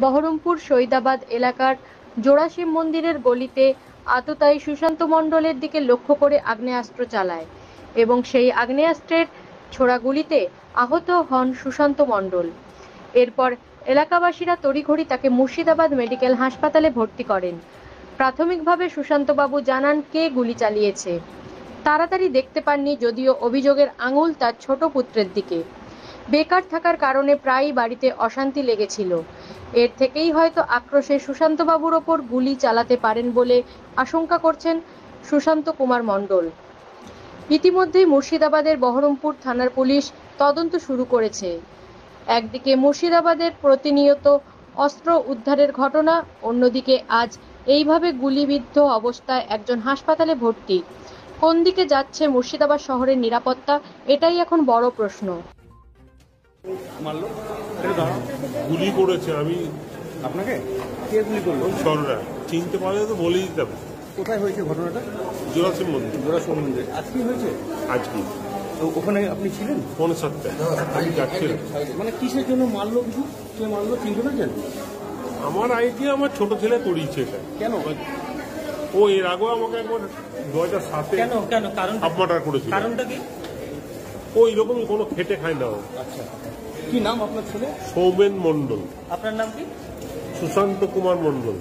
বহরমপুর শহীদাবাদ এলাকার জোড়াশিব মন্দিরের গলিতে আততায়ী সুশান্ত মণ্ডলের দিকে লক্ষ্য করে আগ্নেয়াস্ত্র চালায় এবং সেই আগ্নেয়াস্ত্রের ছোড়া গুলিতে আহত হন সুশান্ত মণ্ডল। এরপর এলাকাবাসীরা তড়িঘড়ি তাকে মুর্শিদাবাদ মেডিকেল হাসপাতালে ভর্তি করেন। প্রাথমিকভাবে সুশান্তবাবু জানান কে গুলি চালিয়েছে তাড়াতাড়ি দেখতে পাননি, যদিও অভিযোগের আঙুল তার ছোট পুত্রের দিকে। বেকার থাকার কারণে প্রায়ই বাড়িতে অশান্তি লেগেছিল। এর থেকেই হয়তো আক্রোশে সুশান্তবাবুর ওপর গুলি চালাতে পারেন বলে আশঙ্কা করছেন সুশান্ত কুমার মণ্ডল। ইতিমধ্যেই মুর্শিদাবাদের বহরমপুর থানার পুলিশ তদন্ত শুরু করেছে। একদিকে মুর্শিদাবাদের প্রতিনিয়ত অস্ত্র উদ্ধারের ঘটনা, অন্যদিকে আজ এইভাবে গুলিবিদ্ধ অবস্থায় একজন হাসপাতালে ভর্তি। কোন দিকে যাচ্ছে মুর্শিদাবাদ শহরের নিরাপত্তা, এটাই এখন বড় প্রশ্ন। গুলি করেছে, আমি আপনাকে কে গুলি করলো? সররা চিনতে পারলে তো বলেই দিতাম। কোথায় হয়েছে ঘটনাটা? জোড়াশিব মন্দির। জোড়াশিব মন্দির আজকে হয়েছে? আজকে। তো ওখানে আপনি ছিলেন? 7:45 আমি যাচ্ছিলাম। মানে কিসের জন্য মারলো? কিছু কে মারলো চিনতে পারছেন? আমার আইডিয়া আমার ছোট ছেলে করিয়েছে এটা। কেন? ও এর আগেও আমাকে একবার 2007-এ কেন কেন কারণ আপমার্টার করেছিল। কারণটা কি? ও এরকমই কোনো খেটে খায় না। আচ্ছা, কি নাম আপনার ছেলে? সৌমেন মণ্ডল। আপনার নাম কি? সুশান্ত কুমার মণ্ডল।